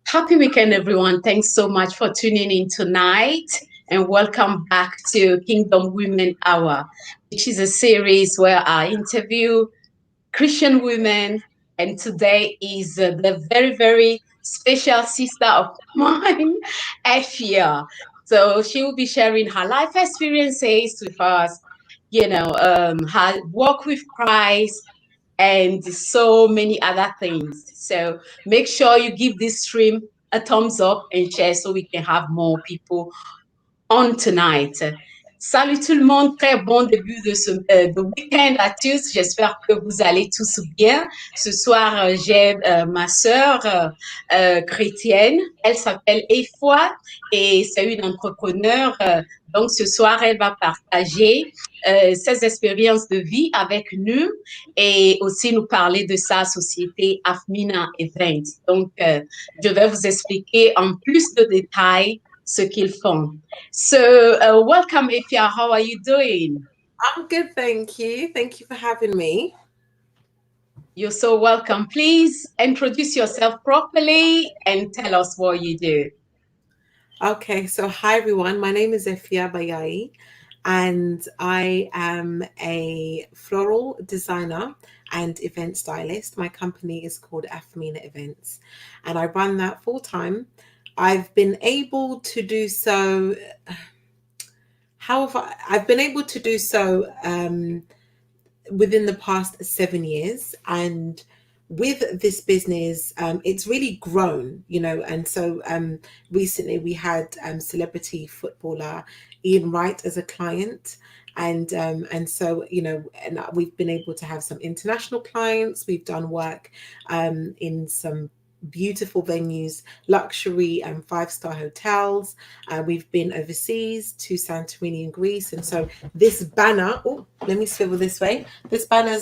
Happy weekend, everyone. Thanks so much for tuning in tonight and welcome back to Kingdom Women Hour, which is a series where I interview Christian women. And today is the very, very special sister of mine, Afia. So she will be sharing her life experiences with us, her walk with Christ, and so many other things. So make sure you give this stream a thumbs up and share so we can have more people on tonight. Salut tout le monde, très bon début de week-end à tous. J'espère que vous allez tous bien. Ce soir, j'ai ma sœur chrétienne. Elle s'appelle Afua et c'est une entrepreneure. Donc, ce soir, elle va partager ses expériences de vie avec nous et aussi nous parler de sa société Afmenaevents. Donc, je vais vous expliquer en plus de détails ce qu'ils font. So, welcome, Afia. How are you doing? I'm good, thank you. Thank you for having me. You're so welcome. Please introduce yourself properly and tell us what you do. Okay, so hi everyone. My name is Afua Bayayi, and I am a floral designer and event stylist. My company is called Afmenaevents, and I run that full time. I've been able to do so. However, I've been able to do so within the past 7 years, and with this business it's really grown, and so recently we had celebrity footballer Ian Wright as a client, and so and we've been able to have some international clients. We've done work in some beautiful venues, luxury and 5-star hotels. We've been overseas to Santorini in Greece, and so this banner, let me swivel this way. This banner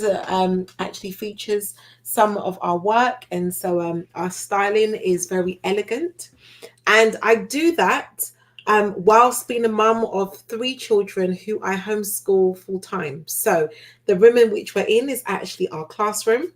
actually features some of our work, and so our styling is very elegant, and I do that whilst being a mum of 3 children who I homeschool full time. So the room in which we're in is actually our classroom.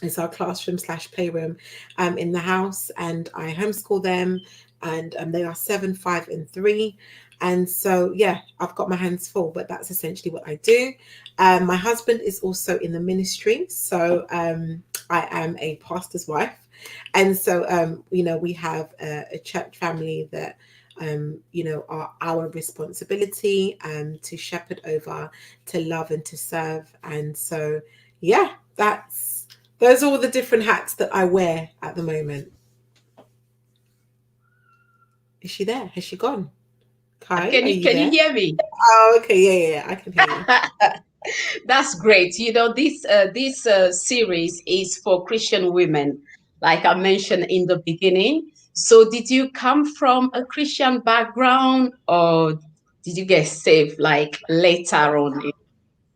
It's our classroom / playroom in the house, and I homeschool them, and they are 7, 5, and 3. And so, yeah, I've got my hands full, but that's essentially what I do. My husband is also in the ministry, so I am a pastor's wife. And so, we have a church family that, are our responsibility to shepherd over, to love and to serve. And so, yeah, those are all the different hats that I wear at the moment. Is she there? Has she gone? Kai, Can you hear me? Oh, okay, yeah, I can hear you. That's great. This series is for Christian women, like I mentioned in the beginning. So, did you come from a Christian background, or did you get saved like later on?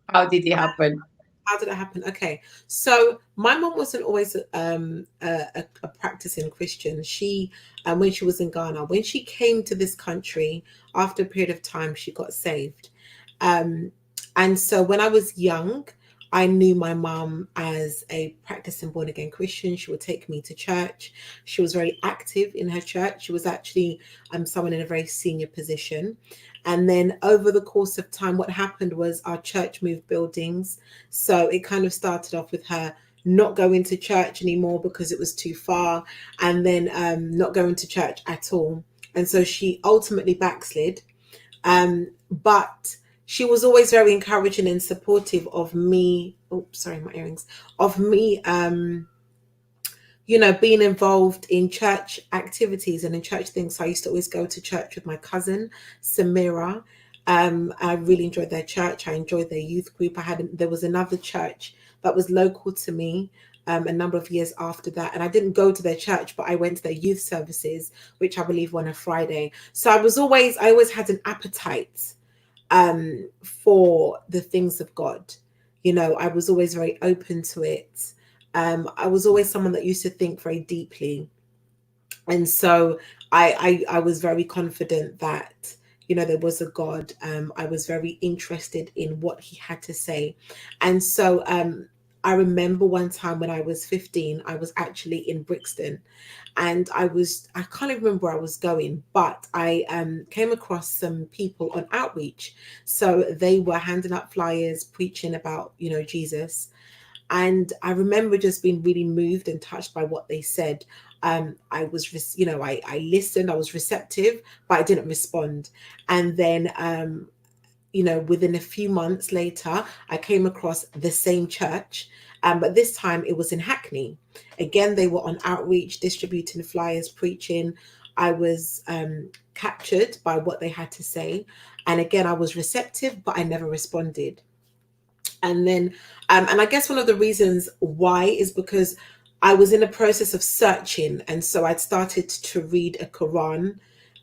How did it happen? How did it happen? Okay, so my mom wasn't always a practicing Christian. She, when she was in Ghana, when she came to this country, after a period of time, she got saved. And so when I was young, I knew my mom as a practicing born again Christian. She would take me to church. She was very active in her church. She was actually someone in a very senior position. And then over the course of time, what happened was our church moved buildings. So it kind of started off with her not going to church anymore because it was too far, and then not going to church at all. And so she ultimately backslid. But she was always very encouraging and supportive of me. Oh, sorry, my earrings. Of me, being involved in church activities and in church things. So I used to always go to church with my cousin, Samira. I really enjoyed their church. I enjoyed their youth group. There was another church that was local to me a number of years after that. And I didn't go to their church, but I went to their youth services, which I believe were on a Friday. So I always had an appetite for the things of God. I was always very open to it. I was always someone that used to think very deeply. And so I was very confident that, there was a God. I was very interested in what he had to say. And so I remember one time when I was 15, I was actually in Brixton, and I can't even remember where I was going, but I came across some people on outreach. So they were handing out flyers, preaching about, Jesus. And I remember just being really moved and touched by what they said. I was, I listened, I was receptive, but I didn't respond. And then, within a few months later, I came across the same church, but this time it was in Hackney. Again, they were on outreach, distributing flyers, preaching. I was captured by what they had to say. And again, I was receptive, but I never responded. And then, and I guess one of the reasons why is because I was in a process of searching. And so I'd started to read a Quran,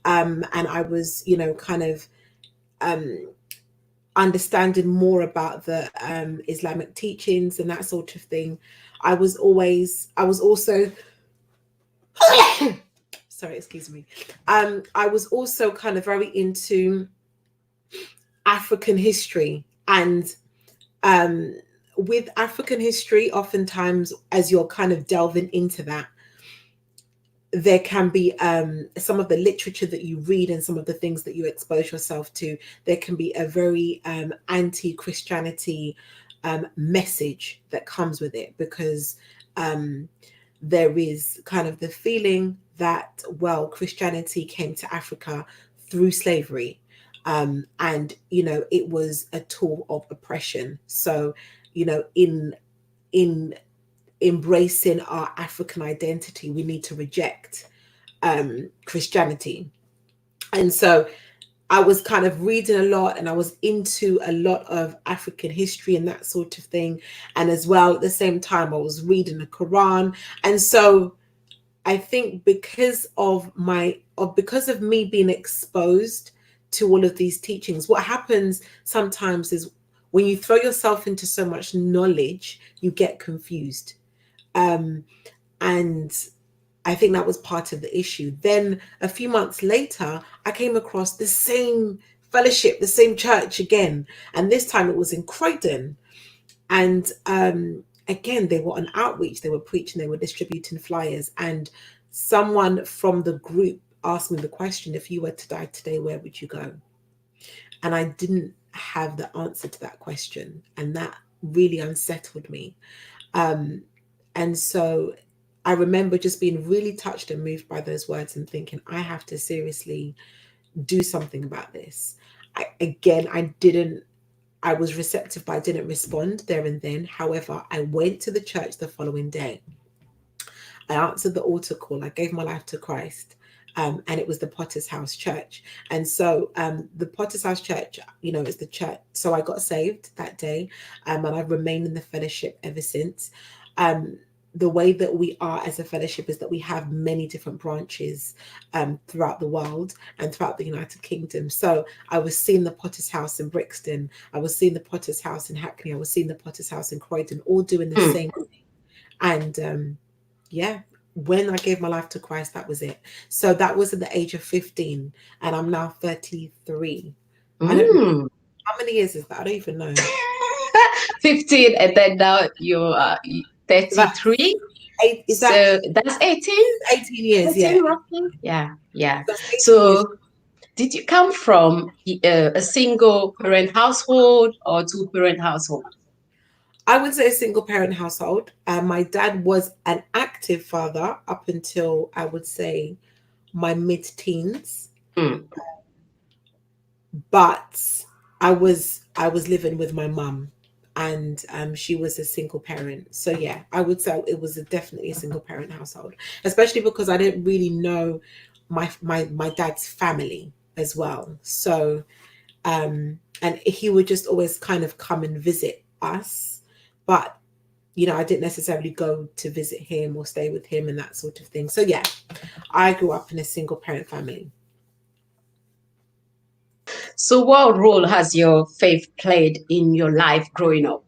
and I was, kind of understanding more about the Islamic teachings and that sort of thing. I was also, sorry, excuse me. I was also kind of very into African history, and with African history, oftentimes as you're kind of delving into that, there can be some of the literature that you read and some of the things that you expose yourself to. There can be a very anti-Christianity message that comes with it, because there is kind of the feeling that, well, Christianity came to Africa through slavery. And it was a tool of oppression. So in embracing our African identity, we need to reject Christianity. And so I was kind of reading a lot, and I was into a lot of African history and that sort of thing. And as well, at the same time, I was reading the Quran. And so I think because of me being exposed to all of these teachings, what happens sometimes is when you throw yourself into so much knowledge, you get confused. And I think that was part of the issue. Then a few months later, I came across the same fellowship, the same church again. And this time it was in Croydon. And again, they were on outreach, they were preaching, they were distributing flyers. And someone from the group asked me the question, if you were to die today, where would you go? And I didn't have the answer to that question. And that really unsettled me. And so I remember just being really touched and moved by those words and thinking, I have to seriously do something about this. I was receptive, but I didn't respond there and then. However, I went to the church the following day. I answered the altar call. I gave my life to Christ. And it was the Potter's House Church. And so the Potter's House Church, is the church. So I got saved that day, and I've remained in the fellowship ever since. The way that we are as a fellowship is that we have many different branches throughout the world and throughout the United Kingdom. So I was seeing the Potter's House in Brixton. I was seeing the Potter's House in Hackney. I was seeing the Potter's House in Croydon, all doing the same thing. And when I gave my life to Christ, that was it. So that was at the age of 15, and I'm now 33. I don't know. How many years is that? I don't even know. 15, and then now you're 33. So that's 18? 18 years, 18 yeah. roughly? Yeah. So did you come from a single parent household or two parent household? I would say a single parent household. My dad was an active father up until, I would say, my mid-teens. But I was living with my mum, and she was a single parent. So yeah, I would say it was definitely a single parent household, especially because I didn't really know my dad's family as well. So and he would just always kind of come and visit us, but I didn't necessarily go to visit him or stay with him and that sort of thing. So yeah, I grew up in a single parent family. So what role has your faith played in your life growing up?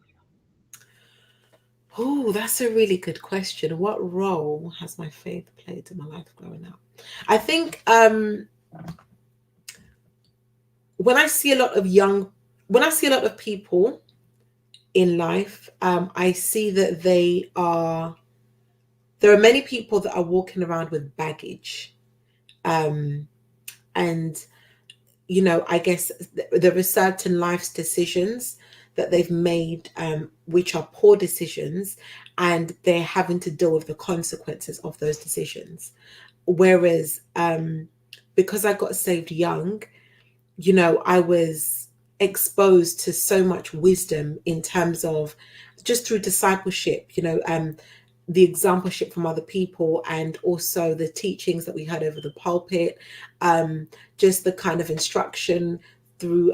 Oh, that's a really good question. What role has my faith played in my life growing up? I think when I see a lot of people in life, I see that there are many people that are walking around with baggage. Um, and, I guess there are certain life's decisions that they've made, which are poor decisions, and they're having to deal with the consequences of those decisions. Whereas, because I got saved young, I was exposed to so much wisdom in terms of just through discipleship, the exampleship from other people, and also the teachings that we had over the pulpit, just the kind of instruction through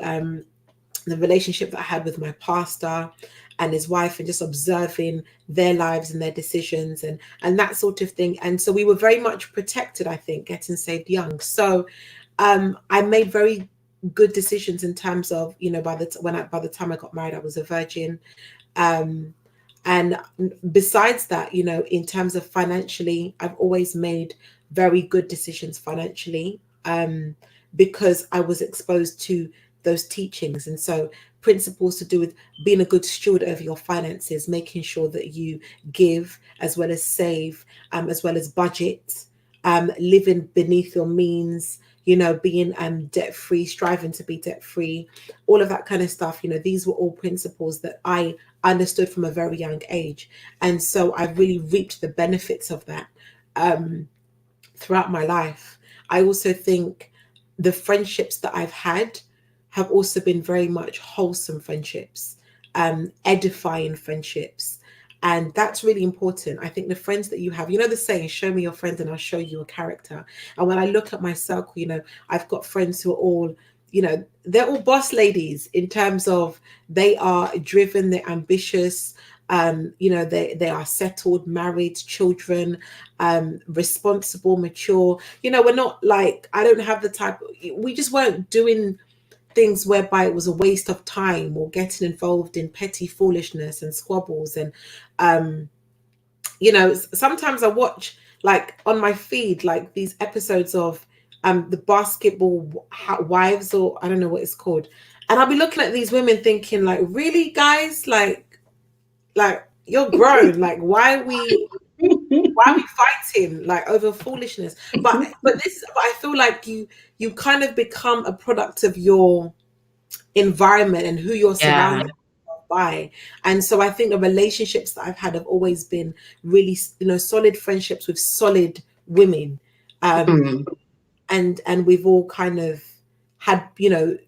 the relationship that I had with my pastor and his wife, and just observing their lives and their decisions, and that sort of thing. And so we were very much protected, I think, getting saved young. So I made very good decisions in terms of, by the time I got married, I was a virgin. Um, and besides that, in terms of financially, I've always made very good decisions financially, because I was exposed to those teachings. And so principles to do with being a good steward over your finances, making sure that you give as well as save, as well as budget, living beneath your means, being debt free, striving to be debt free, all of that kind of stuff. These were all principles that I understood from a very young age. And so I've really reaped the benefits of that throughout my life. I also think the friendships that I've had have also been very much wholesome friendships, edifying friendships. And that's really important. I think the friends that you have, the saying, show me your friends and I'll show you a character. And when I look at my circle, I've got friends who are all, they're all boss ladies in terms of they are driven, they're ambitious, they are settled, married, children, responsible, mature. We're not like, I don't have the type, we just weren't doing things whereby it was a waste of time or getting involved in petty foolishness and squabbles. And sometimes I watch, like, on my feed, like these episodes of the basketball wives, or I don't know what it's called, and I'll be looking at these women thinking, like, really, guys, like you're grown, like why are we fighting, like, over foolishness? But I feel like you kind of become a product of your environment and who you're Yeah. surrounded by. And so I think the relationships that I've had have always been really, solid friendships with solid women. Mm. And we've all kind of had, we're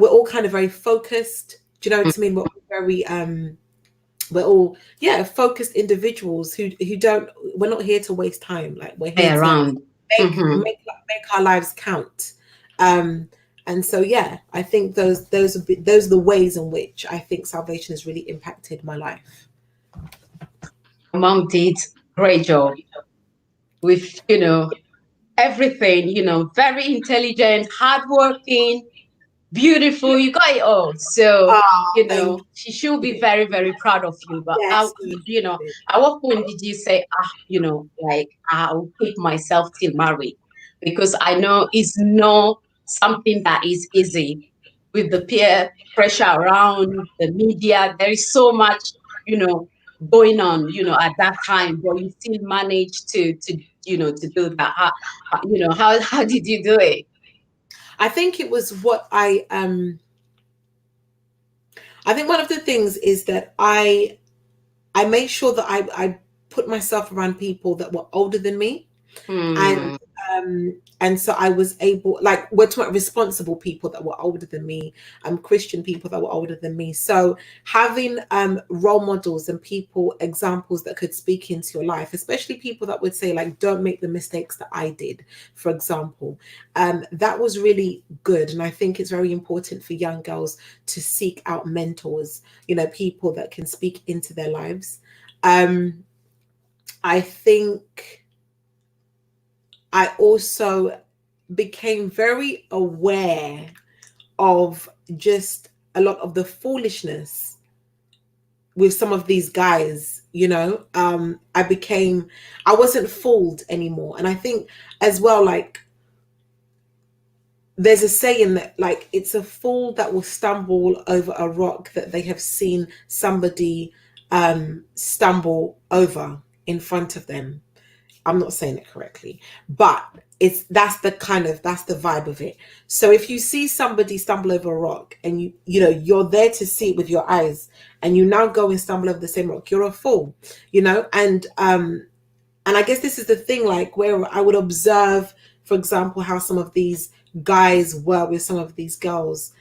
all kind of very focused. Do you know what I mean? We're all very we're all, yeah, focused individuals who don't, we're not here to waste time. Like, we're Play here to around. make Hmm. make make our lives count. And so, yeah, I think those are the ways in which I think salvation has really impacted my life. Mom did great job with, everything, very intelligent, hardworking, beautiful. You got it all. So, Oh, thank she should be you. very, very proud of you. But Yes, no, she did. at what point did you say, like, I'll keep myself till married? Because I know it's not something that is easy with the peer pressure around the media. There is so much, you know, going on, at that time, but you still managed to do that. How did you do it? I think it was what I think one of the things is that I made sure that I put myself around people that were older than me. and Hmm. and so I was able, like, we're talking about responsible people that were older than me, Christian people that were older than me. So having role models and people, examples that could speak into your life, especially people that would say, like, don't make the mistakes that I did, for example, that was really good. And I think it's very important for young girls to seek out mentors, people that can speak into their lives. I think I also became very aware of just a lot of the foolishness with some of these guys. I wasn't fooled anymore. And I think as well, like, there's a saying that, like, it's a fool that will stumble over a rock that they have seen somebody stumble over in front of them. I'm not saying it correctly, but that's the vibe of it. So if you see somebody stumble over a rock and you're there to see it with your eyes, and you now go and stumble over the same rock, you're a fool, and I guess this is the thing, like, where I would observe, for example, how some of these guys were with some of these girls,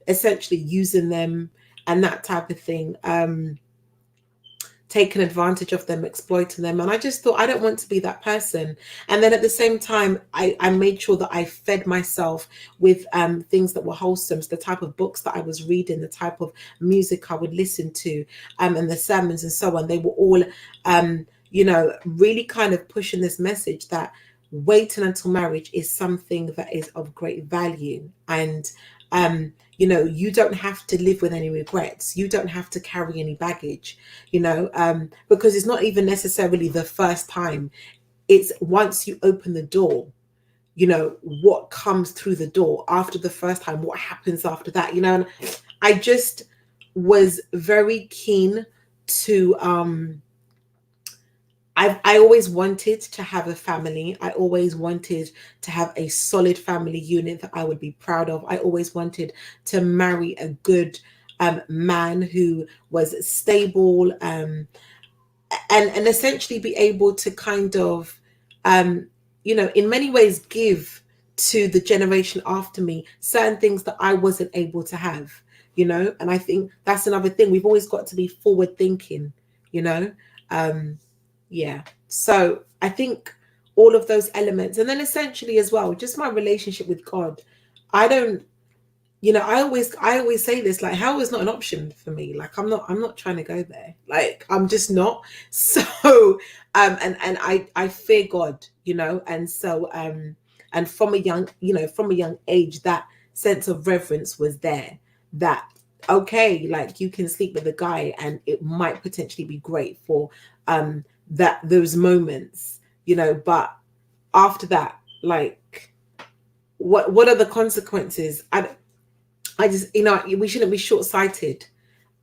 essentially using them and that type of thing, taking advantage of them, exploiting them. And I just thought, I don't want to be that person. And then at the same time, I made sure that I fed myself with things that were wholesome, so the type of books that I was reading, the type of music I would listen to, and the sermons and so on. They were all really kind of pushing this message that waiting until marriage is something that is of great value. And you don't have to live with any regrets. You don't have to carry any baggage, because it's not even necessarily the first time. It's once you open the door, what comes through the door after the first time, what happens after that, and I just was very keen to I always wanted to have a family. I always wanted to have a solid family unit that I would be proud of. I always wanted to marry a good man who was stable, and essentially be able to kind of, in many ways give to the generation after me certain things that I wasn't able to have, and I think that's another thing. We've always got to be forward thinking, yeah. So I think all of those elements, and then essentially as well, just my relationship with God. I don't, I always say this, like, hell is not an option for me. Like, I'm not trying to go there. Like, I'm just not. So, and I fear God, and so, and from a young age, that sense of reverence was there. That, okay, like, you can sleep with a guy and it might potentially be great for those moments, but after that, like, what are the consequences? I just, we shouldn't be short-sighted.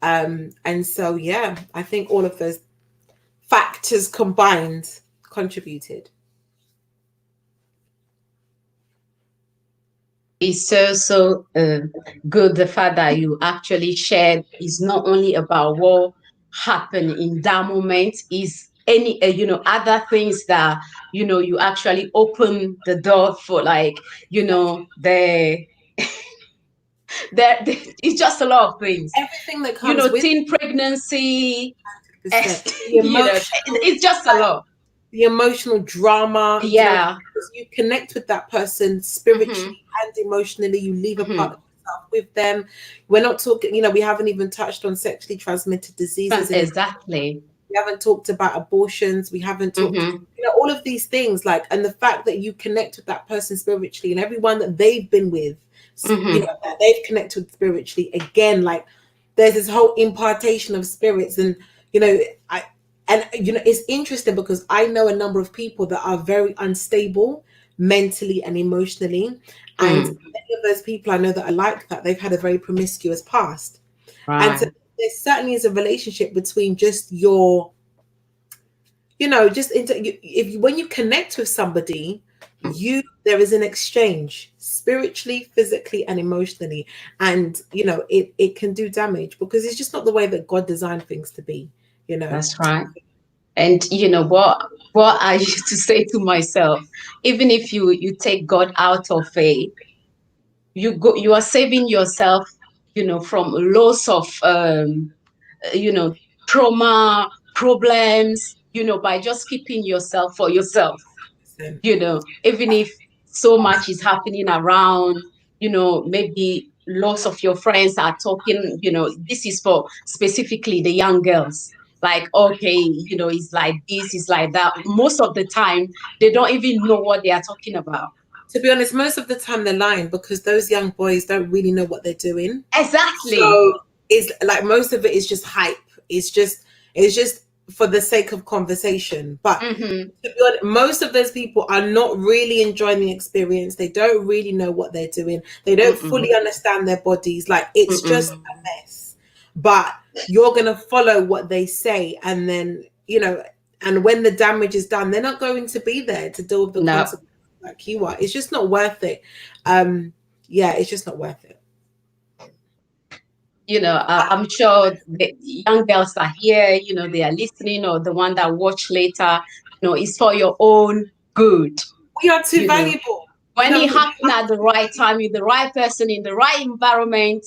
And so, yeah, I think all of those factors combined contributed. It's so good, the fact that you actually shared is not only about what happened in that moment, is any other things that you actually open the door for, like the there it's just a lot of things, Everything that comes with teen pregnancy, the emotion, it's just a lot. The emotional drama, Yeah. You connect with that person spiritually and emotionally. You leave a part of yourself with them. We're not talking, we haven't even touched on sexually transmitted diseases. Exactly. We haven't talked about abortions. We haven't talked, all of these things, like, and the fact that you connect with that person spiritually, and everyone that they've been with, that they've connected with spiritually. Again, like, there's this whole impartation of spirits, and it's interesting because I know a number of people that are very unstable mentally and emotionally, and many of those people I know that are like that, they've had a very promiscuous past, and so there certainly is a relationship between just your, when you connect with somebody, there is an exchange spiritually, physically, and emotionally, and it can do damage because it's just not the way that God designed things to be. That's right. And what I used to say to myself, even if you take God out of it, you are saving yourself, from loss of trauma, problems, by just keeping yourself for yourself. Even if so much is happening around, maybe lots of your friends are talking, this is for specifically the young girls. Like, okay, it's like this, it's like that. Most of the time, they don't even know what they are talking about. To be honest, most of the time they're lying because those young boys don't really know what they're doing. Exactly. So it's like most of it is just hype. It's just for the sake of conversation. But Mm-hmm. to be honest, most of those people are not really enjoying the experience. They don't really know what they're doing. They don't Mm-mm. fully understand their bodies. Like, it's just Mm-mm. a mess. But you're going to follow what they say. And then, and when the damage is done, they're not going to be there to deal with the No. consequences like you are. It's just not worth it. Yeah, it's just not worth it. I'm sure the young girls are here, they are listening, or the one that watch later, it's for your own good. We are too You know, valuable. when it happened at the right time with the right person in the right environment,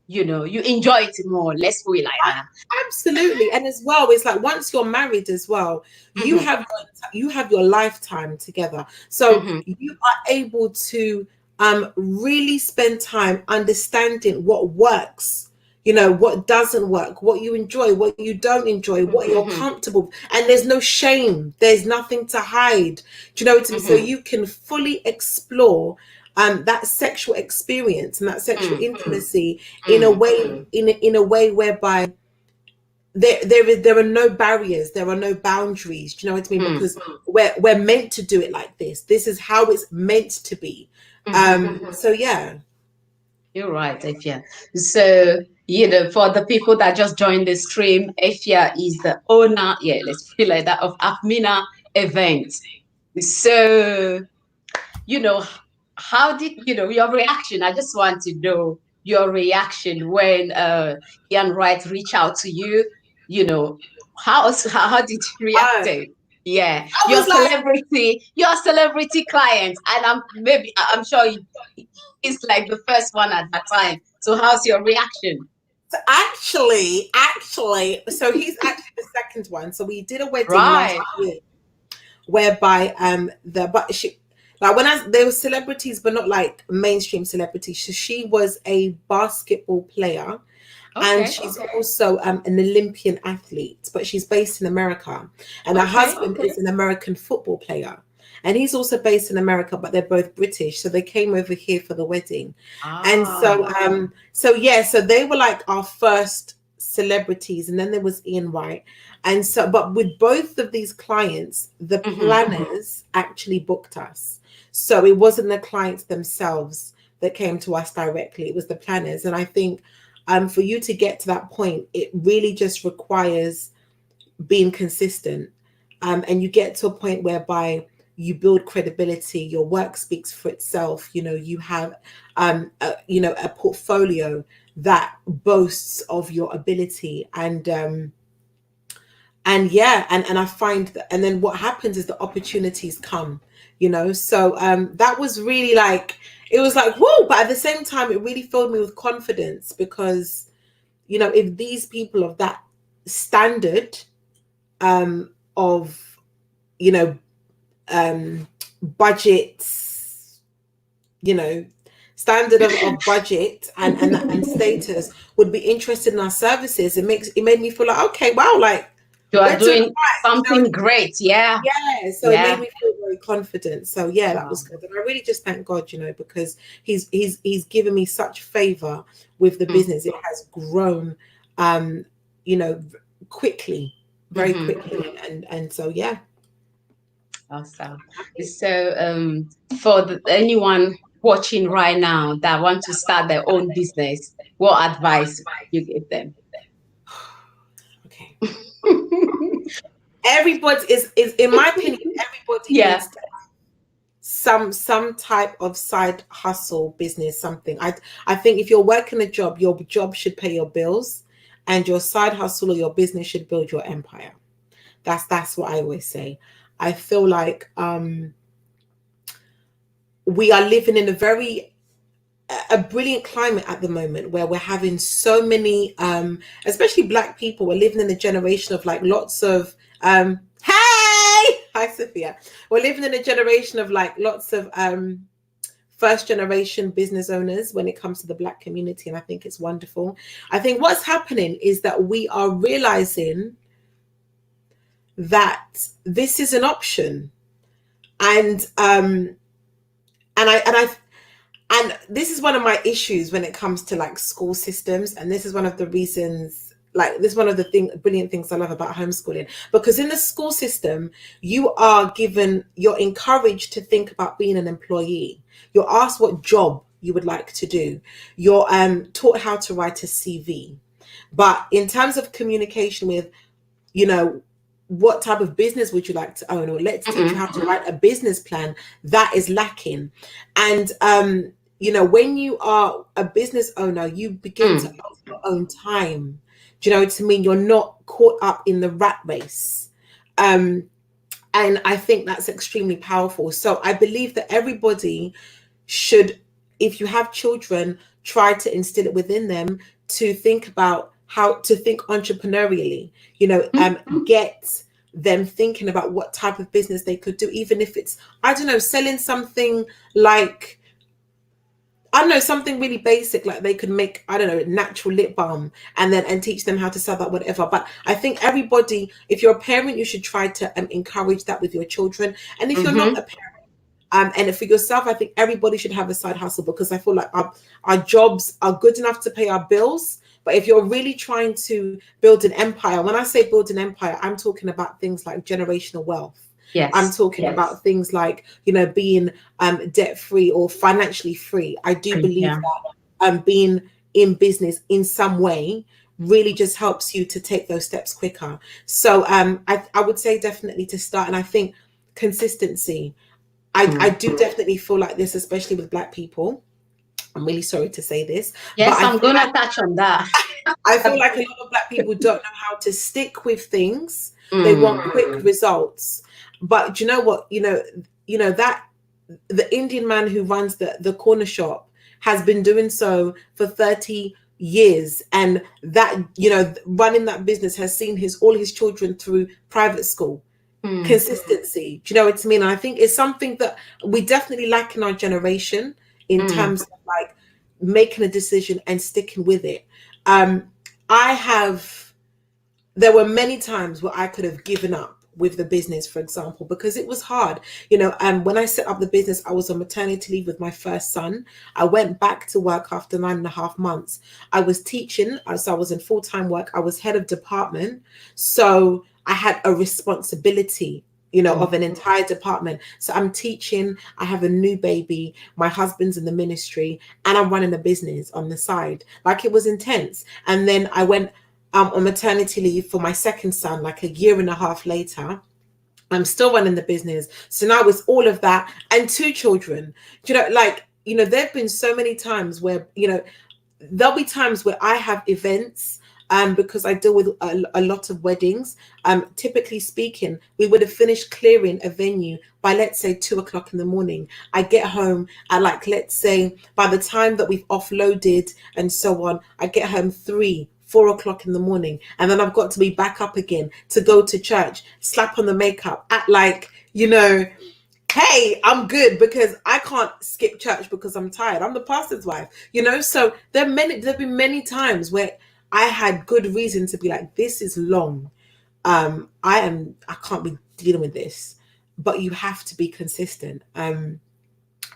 you enjoy it more. Let's put it like that. Absolutely. And as well, it's like once you're married as well, you Mm-hmm. have your lifetime together. So Mm-hmm. you are able to really spend time understanding what works, what doesn't work, what you enjoy, what you don't enjoy, what you're Mm-hmm. comfortable with. And there's no shame. There's nothing to hide. Do you know what I mean? So Mm-hmm. you can fully explore that sexual experience and that sexual Mm-hmm. intimacy in a way, in a way whereby there are no barriers, there are no boundaries. Do you know what I mean? Because we're meant to do it like this. This is how it's meant to be. So yeah. You're right, Afia. So, for the people that just joined the stream, Afia is the owner, let's put it like that, of Afmenaevents. So, you know, how did, your reaction? I just want to know your reaction when Ian Wright reached out to you. How did you react? I Yeah, was like, your celebrity client, and I'm sure he's like the first one at that time. So how's your reaction? so actually, so he's actually the second one. So we did a wedding last Right. year whereby like when there were celebrities, but not like mainstream celebrities. So she was a basketball player, and Okay. she's also an Olympian athlete, but she's based in America. And her Okay. husband is an American football player, and he's also based in America, but they're both British. So they came over here for the wedding, and so they were like our first celebrities, and then there was Ian Wright, and so but with both of these clients, the planners actually booked us. So it wasn't the clients themselves that came to us directly; it was the planners, and I think for you to get to that point, it really just requires being consistent. And you get to a point whereby you build credibility, your work speaks for itself. You have, a portfolio that boasts of your ability. And yeah, and I find that, and then what happens is the opportunities come, so that was really like, it was like, whoa, but at the same time it really filled me with confidence, because if these people of that standard of budgets, standard of budget and status would be interested in our services, it made me feel like, okay, wow, like You are we're doing doing right, something great. Yeah. yeah, so it made Yeah. me feel very confident. So yeah, that Wow. was good. And I really just thank God, because he's given me such favor with the business. It has grown you know, quickly, very quickly. And so yeah. Awesome. So for anyone watching right now that want to start their own business, what advice you give them? Okay. Everybody is in my opinion, everybody Yeah. needs some type of side hustle business, something. I think if you're working a job, your job should pay your bills, and your side hustle or your business should build your empire. That's what I always say. I feel like we are living in a brilliant climate at the moment, where we're having so many especially Black people. We're living in a generation of like lots of hey, hi Sophia. We're living in a generation of like lots of first generation business owners when it comes to the Black community, and I think it's wonderful. I think what's happening is that we are realizing that this is an option, and and this is one of my issues when it comes to like school systems, and this is one of the reasons like this is one of the brilliant things I love about homeschooling, because in the school system you're encouraged to think about being an employee. You're asked what job you would like to do. You're taught how to write a CV. But in terms of communication with, you know, what type of business would you like to own, or let's teach you how to write a business plan, that is lacking. And you know, when you are a business owner, you begin to own your own time. Do you know what I mean? You're not caught up in the rat race. And I think that's extremely powerful. So I believe that everybody should, if you have children, try to instill it within them to think about how to think entrepreneurially, you know, get them thinking about what type of business they could do, even if it's, I don't know, selling something like, I don't know, something really basic, like they could make, I don't know, natural lip balm, and teach them how to sell that, whatever. But I think everybody, if you're a parent, you should try to encourage that with your children. And if you're not a parent, and for yourself, I think everybody should have a side hustle, because I feel like our jobs are good enough to pay our bills. But if you're really trying to build an empire, when I say build an empire, I'm talking about things like generational wealth. Yes. I'm talking about things like, you know, being debt free or financially free. I do believe that being in business in some way really just helps you to take those steps quicker. So I would say definitely to start. And I think consistency. I do definitely feel like this, especially with Black people. I'm really sorry to say this, Yes, but I'm going to touch on that. I feel like a lot of Black people don't know how to stick with things. They want quick results. But do you know what? You know that the Indian man who runs the corner shop has been doing so for 30 years, and that, you know, running that business has seen all his children through private school. Consistency, do you know what I mean? And I think it's something that we definitely lack in our generation, in terms of like making a decision and sticking with it. There were many times where I could have given up with the business, for example, because it was hard. You know, when I set up the business, I was on maternity leave with my first son. I went back to work after 9.5 months. I was teaching, so I was in full-time work. I was head of department. So I had a responsibility, you know, of an entire department. So I'm teaching, I have a new baby, my husband's in the ministry, and I'm running a business on the side. Like, it was intense. And then I went on maternity leave for my second son, like 1.5 years later. I'm still running the business. So now it's all of that and 2 children. Do you know, like, you know, there have been so many times where, you know, there'll be times where I have events, because I deal with a lot of weddings. Typically speaking, we would have finished clearing a venue by, let's say, 2 o'clock in the morning. I get home at, like, let's say, by the time that we've offloaded and so on, I get home 3-4 o'clock in the morning, and then I've got to be back up again to go to church, slap on the makeup, act like, you know, hey, I'm good, because I can't skip church because I'm tired. I'm the pastor's wife, you know. So there've been many times where I had good reason to be like, this is long. I can't be dealing with this. But you have to be consistent. And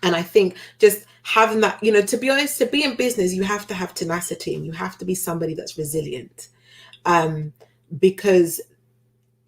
I think just having that, you know, to be honest, to be in business, you have to have tenacity, and you have to be somebody that's resilient. Because,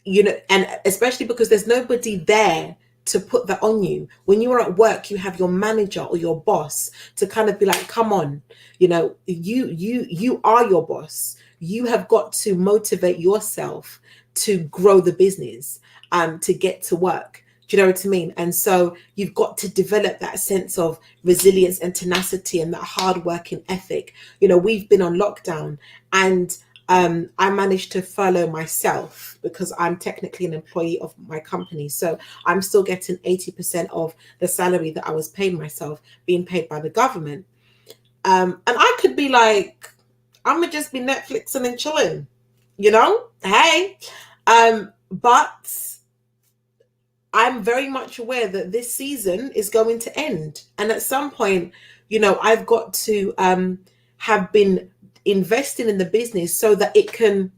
you know, and especially because there's nobody there to put that on you. When you are at work, you have your manager or your boss to kind of be like, come on, you know, you are your boss. You have got to motivate yourself to grow the business, to get to work. Do you know what I mean? And so you've got to develop that sense of resilience and tenacity and that hard working ethic. You know, we've been on lockdown, and I managed to furlough myself because I'm technically an employee of my company. So I'm still getting 80% of the salary that I was paying myself being paid by the government. And I could be like, I'm going to just be Netflixing and chilling, you know? Hey. But I'm very much aware that this season is going to end. And at some point, you know, I've got to have been investing in the business so that it can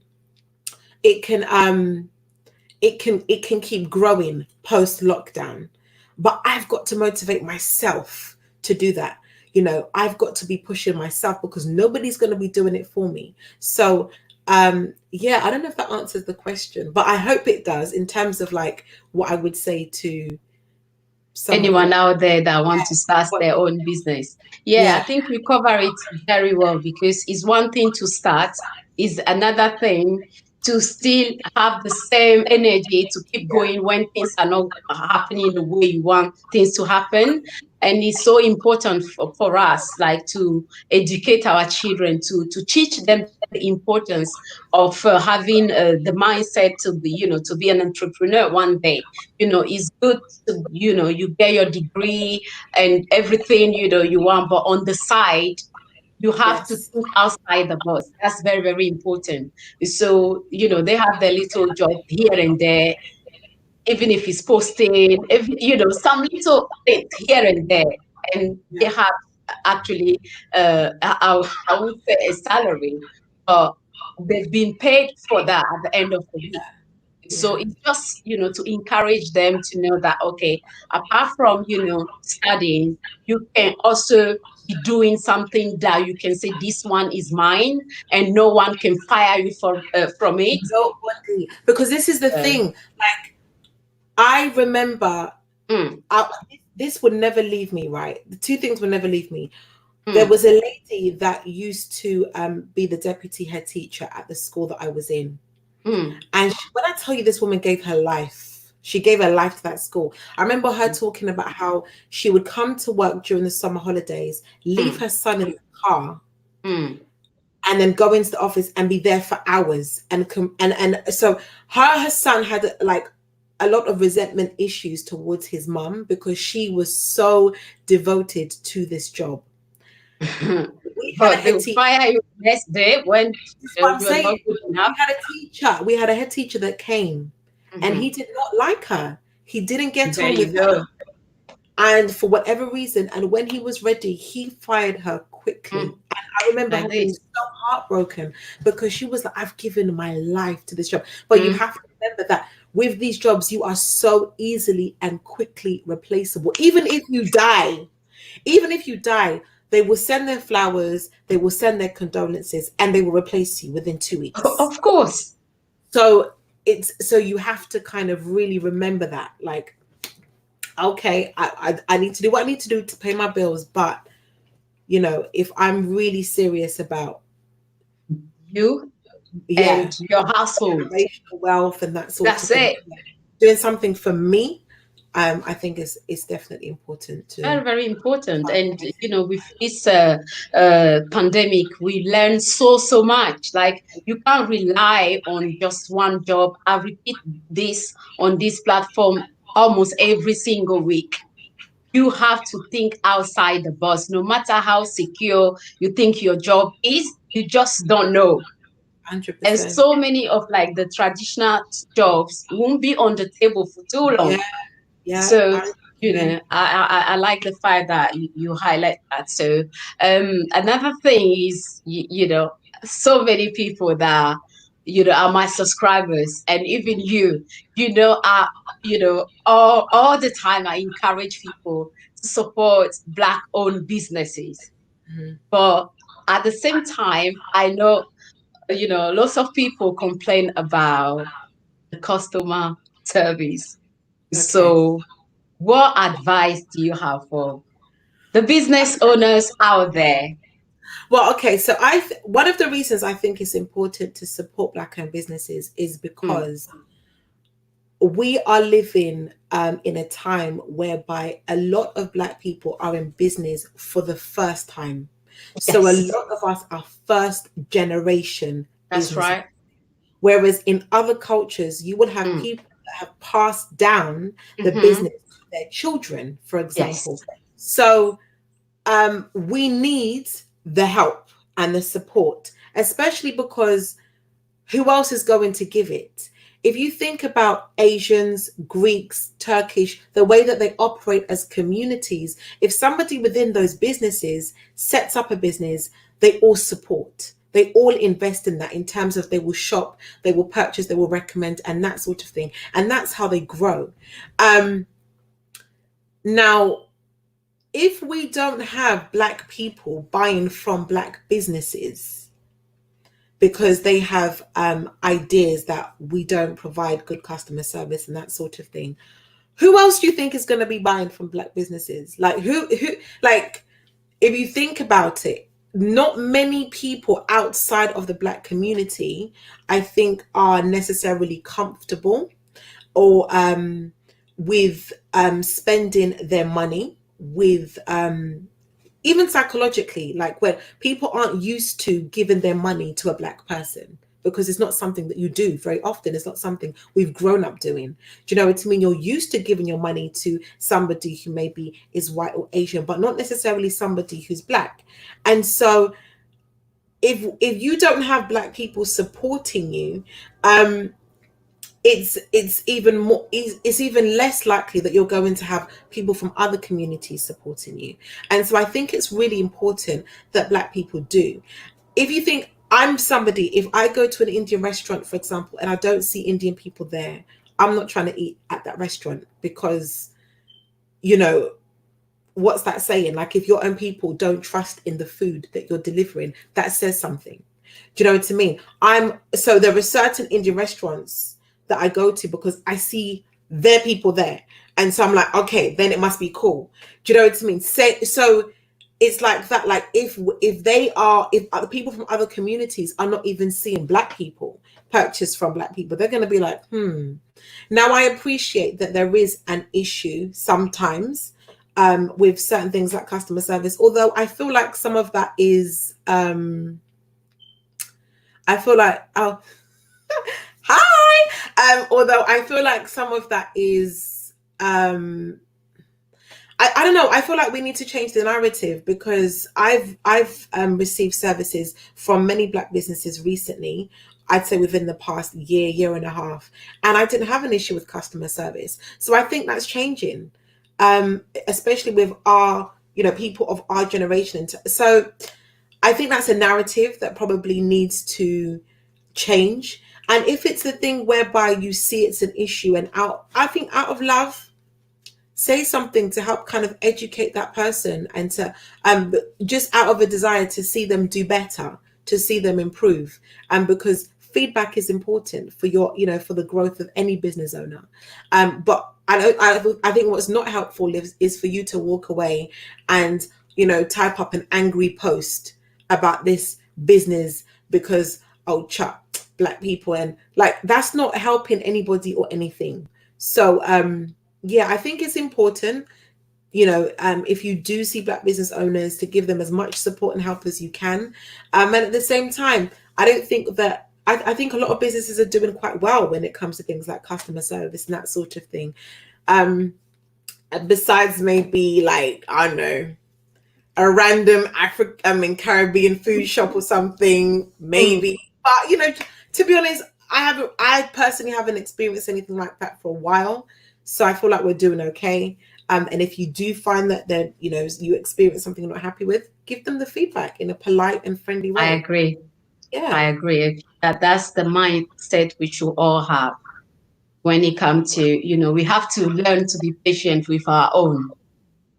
keep growing post lockdown. But I've got to motivate myself to do that. You know, I've got to be pushing myself because nobody's going to be doing it for me. So Yeah, I don't know if that answers the question, but I hope it does in terms of like what I would say to someone who, Anyone out there that want to start what, their own business. Yeah, I yeah, think we cover it very well, because it's one thing to start, is another thing to still have the same energy to keep going when things are not happening the way you want things to happen. And it's so important for us, like, to educate our children, to teach them the importance of having the mindset to be, to be an entrepreneur one day. It's good to, you get your degree and everything, you want, but on the side, you have to yes, think outside the box. That's very, very important. So, they have their little job here and there, even if it's posting, if, some little things here and there, and they yeah, have actually, I would say, a salary, but they've been paid for that at the end of the week. So yeah. it's just, to encourage them to know that, okay, apart from, studying, you can also be doing something that you can say, this one is mine, and no one can fire you from it. Nobody, because this is the Uh, thing. Like, I remember, mm, I, this would never leave me. Right, the two things would never leave me. There mm, was a lady that used to be the deputy head teacher at the school that I was in. mm, And when I tell you this woman gave her life, she gave her life to that school. I remember her talking about how she would come to work during the summer holidays, leave mm, her son in the car, mm. and then go into the office and be there for hours. And so her son had like a lot of resentment issues towards his mum because she was so devoted to this job. We had a But head they'll teacher. fire you next day when That's what I'm you're saying. not good enough. We had a teacher. We had a head teacher that came, and he Mhm. did not like her. He didn't get There on with you her, go. and for whatever reason, and when he was ready, he fired her quickly. Mm, And I remember like her being this. so heartbroken because she was like, "I've given my life to this job." But you Mm. have to remember that with these jobs, you are so easily and quickly replaceable. Even if you die, they will send their flowers, they will send their condolences, and they will replace you within 2 weeks. Of course. So so you have to kind of really remember that, like, okay, I need to do what I need to do to pay my bills, but if I'm really serious about, You and yeah, your household. generational wealth and that sort of That's thing, it. doing something for me, I think is definitely important to Very, very important. And, prioritize. with this pandemic, we learn so much. Like, you can't rely on just one job. I repeat this on this platform almost every single week. You have to think outside the box. No matter how secure you think your job is, you just don't know. And 100%. so many of, like, the traditional jobs won't be on the table for too Yeah, long. yeah, So, 100%. I like the fact that you highlight that. So, another thing is, so many people that, are my subscribers, and even are, all the time I encourage people to support Black-owned businesses. Mhm. But at the same time, I know, lots of people complain about the customer service. Okay. So, what advice do you have for the business owners out there? Well, okay. So one of the reasons I think it's important to support Black-owned businesses is Mm, because we are living in a time whereby a lot of Black people are in business for the first time. So a yes, lot of us are first generation that's business. right. Whereas in other cultures, you will have Mm, people that have passed down the hmm. business to their children, for Yes, example. So we need the help and the support, especially because who else is going to give it? If you think about Asians, Greeks, Turkish, the way that they operate as communities, if somebody within those businesses sets up a business, they all support. They all invest in that in terms of they will shop, they will purchase, they will recommend, and that sort of thing. And that's how they grow. Um, Now, if we don't have Black people buying from Black businesses, because they have ideas that we don't provide good customer service and that sort of thing. Who else do you think is going to be buying from black businesses? Like who like, if you think about it, not many people outside of the black community, I think, are necessarily comfortable or with spending their money with even psychologically, like when people aren't used to giving their money to a black person, because it's not something that you do very often. It's not something we've grown up doing. Do you know what I mean? You're used to giving your money to somebody who maybe is white or Asian, but not necessarily somebody who's black. And so if you don't have black people supporting you, it's even more, it's even less likely that you're going to have people from other communities supporting you. And so I think it's really important that black people do. If you think, I'm somebody, if I go to an Indian restaurant, for example, and I don't see Indian people there, I'm not trying to eat at that restaurant, because, you know, what's that saying? Like, if your own people don't trust in the food that you're delivering, that says something. Do you know what I mean? So there are certain Indian restaurants that I go to because I see their people there. And so I'm like, okay, then it must be cool. Do you know what I mean? So it's like that. Like, if other people from other communities are not even seeing black people purchase from black people, they're going to be like, Now, I appreciate that there is an issue sometimes with certain things like customer service, although I feel like some of that is I feel like, oh, hi. Although I feel like some of that is, I don't know. I feel like we need to change the narrative, because I've received services from many black businesses recently. I'd say within the past year and a half, and I didn't have an issue with customer service. So I think that's changing, especially with our, people of our generation. So I think that's a narrative that probably needs to change. And if it's a thing whereby you see it's an issue, and I think out of love, say something to help kind of educate that person, and to just out of a desire to see them do better, to see them improve. And because feedback is important for for the growth of any business owner. But I think what's not helpful is for you to walk away and type up an angry post about this business because, oh, chuck black people, and like, that's not helping anybody or anything. So yeah, I think it's important, if you do see black business owners, to give them as much support and help as you can. And at the same time, I don't think that, I think a lot of businesses are doing quite well when it comes to things like customer service and that sort of thing. Besides maybe, like, I don't know, a random Caribbean food shop or something, maybe. But, to be honest, I personally haven't experienced anything like that for a while. So I feel like we're doing okay. And if you do find that you experience something you're not happy with, give them the feedback in a polite and friendly way. I agree. Yeah. I agree. That's the mindset we should all have when it comes to, we have to learn to be patient with our own.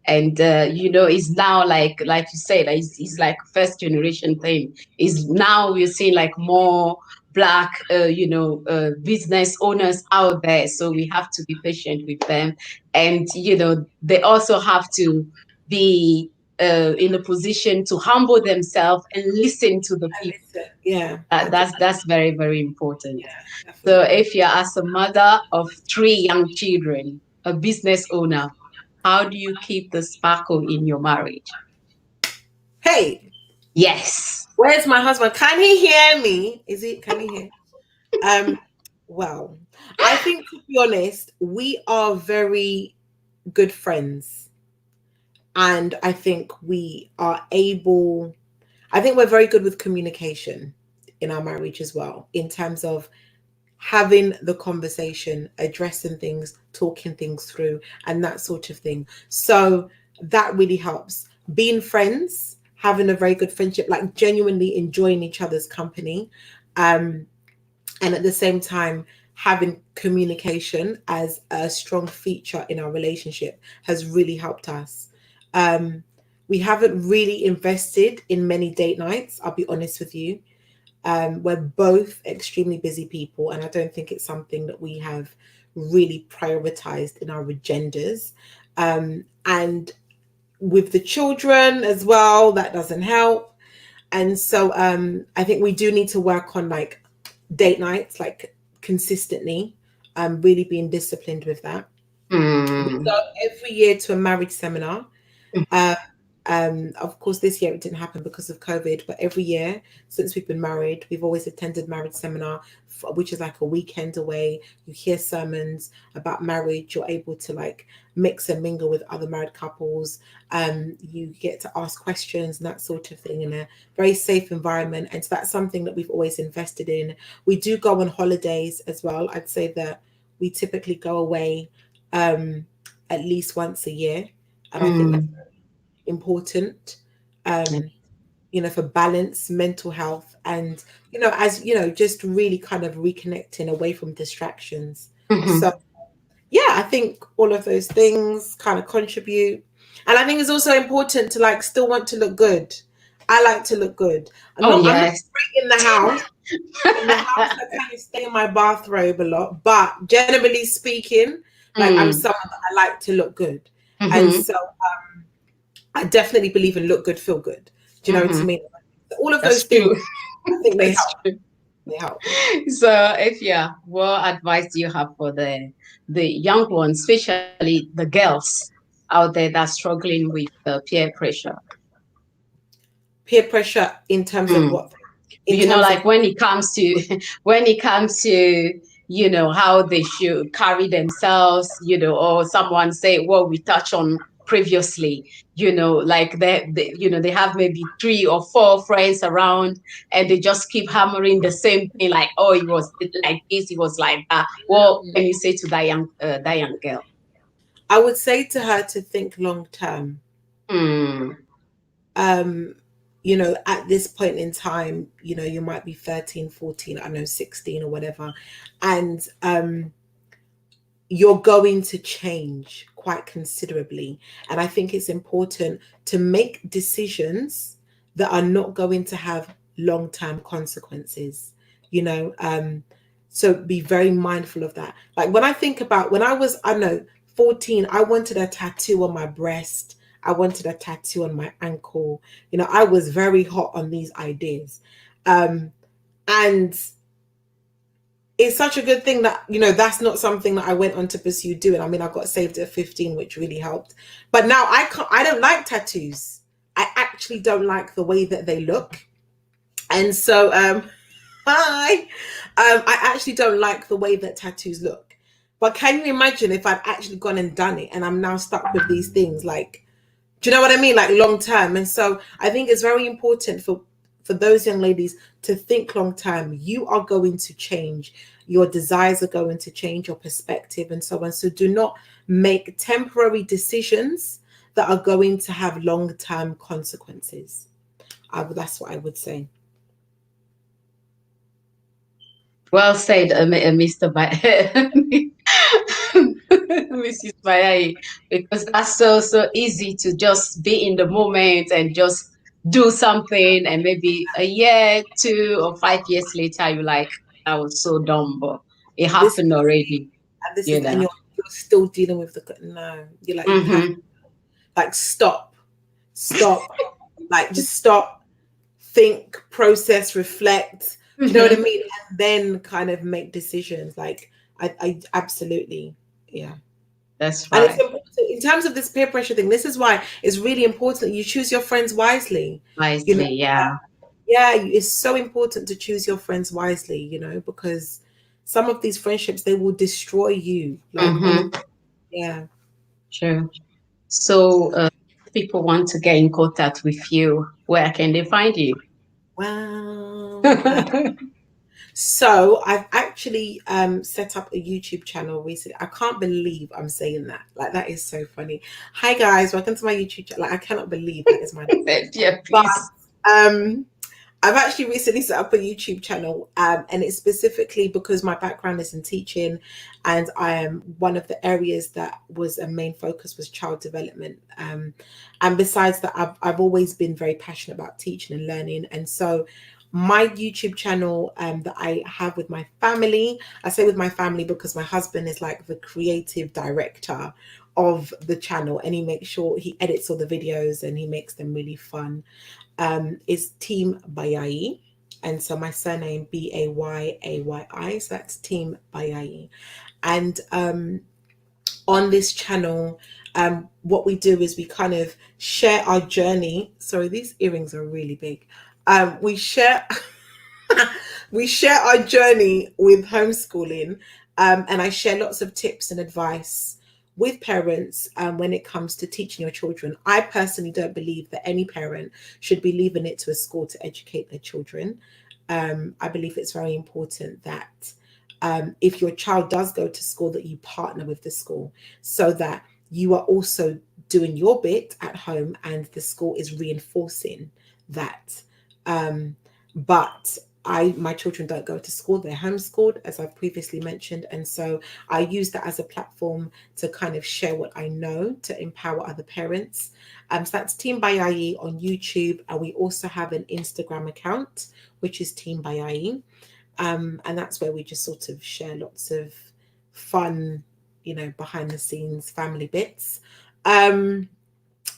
And, it's now like you said, it's like first generation thing. Is now we're seeing like more black, business owners out there. So we have to be patient with them. And, they also have to be in a position to humble themselves and listen to the people. Yeah. That's very, very important. Yeah, So if you're, as a mother of 3 young children, a business owner, how do you keep the sparkle in your marriage? Hey. Yes. Where's my husband? Can he hear me? Can he hear? Well, I think, to be honest, we are very good friends. And I think we're very good with communication in our marriage as well, in terms of having the conversation, addressing things, talking things through, and that sort of thing. So that really helps. Being friends, having a very good friendship, like genuinely enjoying each other's company, and at the same time having communication as a strong feature in our relationship has really helped us. We haven't really invested in many date nights, I'll be honest with you. We're both extremely busy people, and I don't think it's something that we have really prioritized in our agendas. And with the children as well, that doesn't help. And so I think we do need to work on like date nights, like consistently, really being disciplined with that. We Mm. go every year to a marriage seminar. Uh, of course, this year it didn't happen because of COVID, but every year since we've been married, we've always attended marriage seminar, which is like a weekend away. You hear sermons about marriage. You're able to like mix and mingle with other married couples. You get to ask questions and that sort of thing in a very safe environment. And so that's something that we've always invested in. We do go on holidays as well. I'd say that we typically go away at least once a year. And I think that's Mm. important, um, for balance, mental health, and, as just really kind of reconnecting away from distractions. So, Mhm. yeah, I think all of those things kind of contribute. And I think it's also important to like still want to look good. I like to look good. Oh I'm not yes. great in the house. In the house, I kind of stay in my bathrobe a lot. But generally speaking, like I'm Mm. someone that I like to look good. And Mhm. so I definitely believe in look good, feel good. Do you know what I Mhm. mean? All of those That's things, true. I think they That's help. true. They help. So, if yeah, what advice do you have for the young ones, especially the girls out there that's struggling with peer pressure? Peer pressure in terms of Mm. what? In terms of Like when it comes to when it comes to how they should carry themselves, or someone say, well, we touched on previously, like they have maybe 3 or 4 friends around, and they just keep hammering the same thing, like, oh, it was like this, it was like that. What can you say to that young girl? I would say to her to think long term. Mm. Um, at this point in time, you might be 13, 14, I don't know, 16 or whatever. And you're going to change quite considerably. And I think it's important to make decisions that are not going to have long term consequences, you know. So be very mindful of that. Like when I think about when I was, I don't know, 14, I wanted a tattoo on my breast. I wanted a tattoo on my ankle. I was very hot on these ideas. And it's such a good thing that that's not something that I went on to pursue doing. I mean, I got saved at 15, which really helped. But now I don't like tattoos. I actually don't like the way that they look. And so hi. I actually don't like the way that tattoos look. But can you imagine if I'd actually gone and done it and I'm now stuck with these things, like, do you know what I mean? Like long term. And so I think it's very important for those young ladies to think long term. You are going to change. Your desires are going to change, your perspective and so on. So do not make temporary decisions that are going to have long term consequences. That's what I would say. Well said, Mr. Mrs. Bayayi, because that's so easy to just be in the moment and just do something, and maybe a year, 2 or 5 years later, you're like, I was so dumb, but it This happened already, and this you is and know. you're still dealing with the no. You're like you have Mm-hmm. like stop, like just stop, think, process, reflect. Do you know what I Mm-hmm. mean? And then kind of make decisions. Like I absolutely, yeah. That's And it's right. important in terms of this peer pressure thing. This is why it's really important that you choose your friends wisely. You know, Wisely, yeah. yeah, it's so important to choose your friends wisely. Because some of these friendships they will destroy you. Like Mm-hmm. honestly, yeah. True. So, if people want to get in contact with you, where can they find you? Wow. So I've actually set up a YouTube channel recently. I can't believe I'm saying that. Like that is so funny. Hi guys, welcome to my YouTube channel. Like I cannot believe that is my name. Yeah, But please. um I've actually recently set up a YouTube channel, and it's specifically because my background is in teaching, and I am one of the areas that was a main focus was child development. And besides that, I've always been very passionate about teaching and learning, and so My YouTube channel that I have with my family. I say with my family because my husband is like the creative director of the channel, and he makes sure he edits all the videos and he makes them really fun. Is Team Bayayi. And so my surname Bayayi. So that's Team Bayayi. And on this channel, what we do is we kind of share our journey. Sorry, these earrings are really big. We share we share our journey with homeschooling, and I share lots of tips and advice with parents when it comes to teaching your children. I personally don't believe that any parent should be leaving it to a school to educate their children. I believe it's very important that if your child does go to school, that you partner with the school so that you are also doing your bit at home and the school is reinforcing that. But my children don't go to school, they're homeschooled, as I've previously mentioned, and so I use that as a platform to kind of share what I know to empower other parents. So that's Team Bayayi on YouTube, and we also have an Instagram account which is Team Bayayi, and that's where we just sort of share lots of fun, behind the scenes family bits.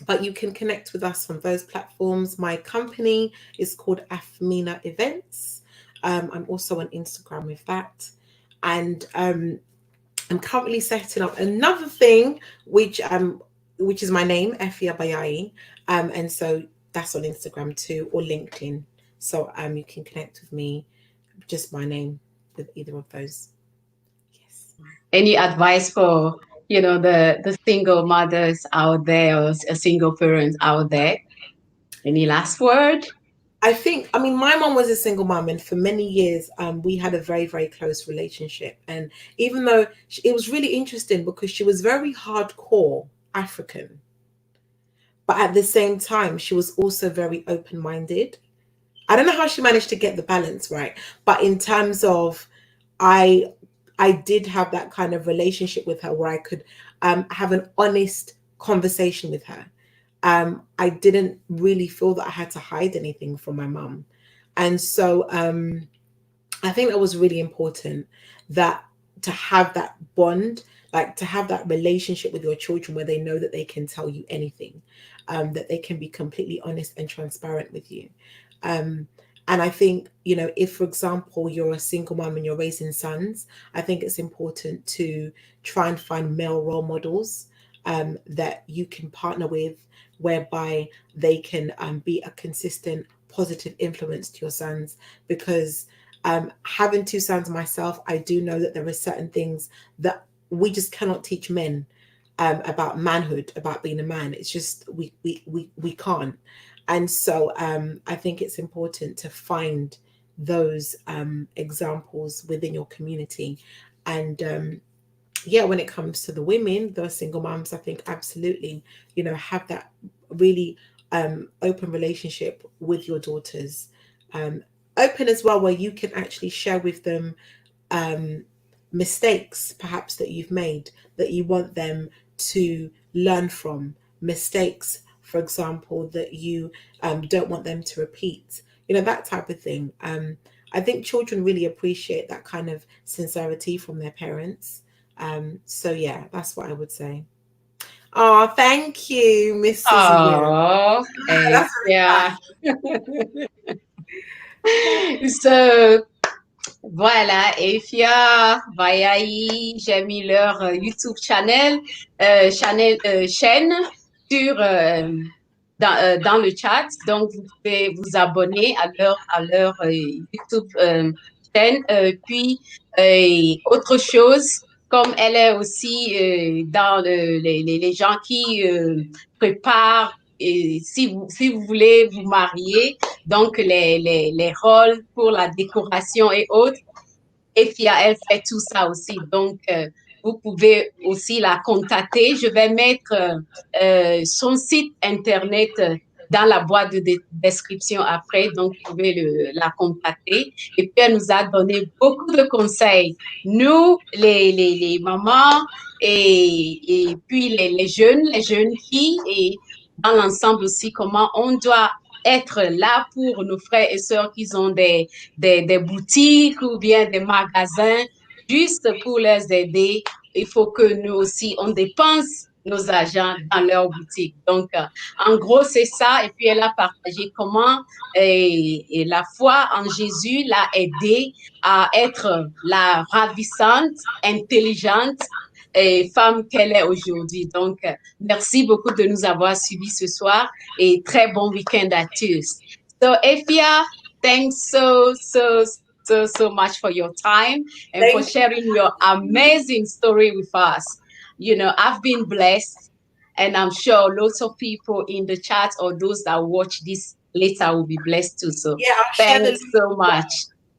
But you can connect with us on those platforms. My company is called Afmenaevents. I'm also on Instagram with that. And I'm currently setting up another thing, which is my name, Afua Bayayi. And so that's on Instagram too, or LinkedIn. So you can connect with me, just my name, with either of those. Yes. Any advice for, the single mothers out there, or a single parent out there? Any last word? I mean, my mom was a single mom, and for many years, we had a very, very close relationship. And even though it was really interesting because she was very hardcore African, but at the same time, she was also very open minded. I don't know how she managed to get the balance right, but in terms of, I, I did have that kind of relationship with her where I could have an honest conversation with her. I didn't really feel that I had to hide anything from my mum. And so I think that was really important, that to have that bond, like to have that relationship with your children where they know that they can tell you anything, that they can be completely honest and transparent with you. Um, and I think, if, for example, you're a single mom and you're raising sons, I think it's important to try and find male role models that you can partner with, whereby they can be a consistent, positive influence to your sons. Because having two sons myself, I do know that there are certain things that we just cannot teach men about manhood, about being a man. It's just we can't. And so I think it's important to find those examples within your community. And yeah, when it comes to the women, the single moms, I think absolutely, have that really open relationship with your daughters. Open as well, where you can actually share with them um, mistakes perhaps that you've made, that you want them to learn from. Mistakes, for example, that you don't want them to repeat, that type of thing. I think children really appreciate that kind of sincerity from their parents. So yeah, that's what I would say. Oh, thank you, Miss Susie Beard. Oh, That's yeah. very So, voilà, Afia Bayayi, j'ai mis leur YouTube chaîne sur, dans le chat. Donc, vous pouvez vous abonner à leur YouTube chaîne. Puis, autre chose, comme elle est aussi dans les gens qui préparent, et si vous voulez vous marier, donc les rôles pour la décoration et autres, Efia, elle fait tout ça aussi. Donc, vous pouvez aussi la contacter. Je vais mettre son site Internet dans la boîte de description après. Donc, vous pouvez la contacter. Et puis, elle nous a donné beaucoup de conseils. Nous, les mamans et puis les jeunes filles, et dans l'ensemble aussi, comment on doit être là pour nos frères et sœurs qui ont des boutiques ou bien des magasins, juste pour les aider. Il faut que nous aussi, on dépense nos agents dans leur boutique. Donc, en gros, c'est ça. Et puis, elle a partagé comment et la foi en Jésus l'a aidé à être la ravissante, intelligente et femme qu'elle est aujourd'hui. Donc, merci beaucoup de nous avoir suivis ce soir et très bon weekend à tous. So, Efia, thanks so much for your time and for Thank sharing your amazing story with us. You know, I've been blessed, and I'm sure lots of people in the chat or those that watch this later will be blessed too. So, Yeah, I'll share the thanks link so much.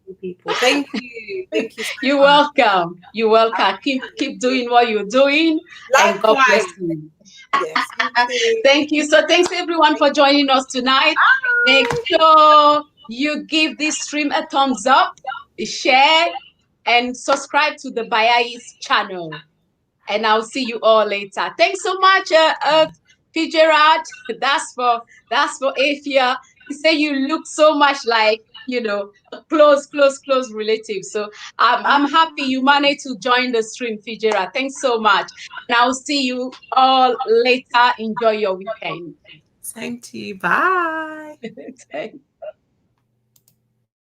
with people. Thank you. Thank you so You're much. welcome. You're welcome. Keep doing what you're doing, and God bless Likewise. you. Yes, you too. Thank you. So thanks everyone for joining us tonight. Make sure you give this stream a thumbs up, share, and subscribe to the Bayayi's channel. And I'll see you all later. Thanks so much, Fitzgerald. That's for Afia. He said you look so much like a close relative. So I'm happy you managed to join the stream, Fitzgerald. Thanks so much. And I'll see you all later. Enjoy your weekend. Same to you. Bye. Thanks.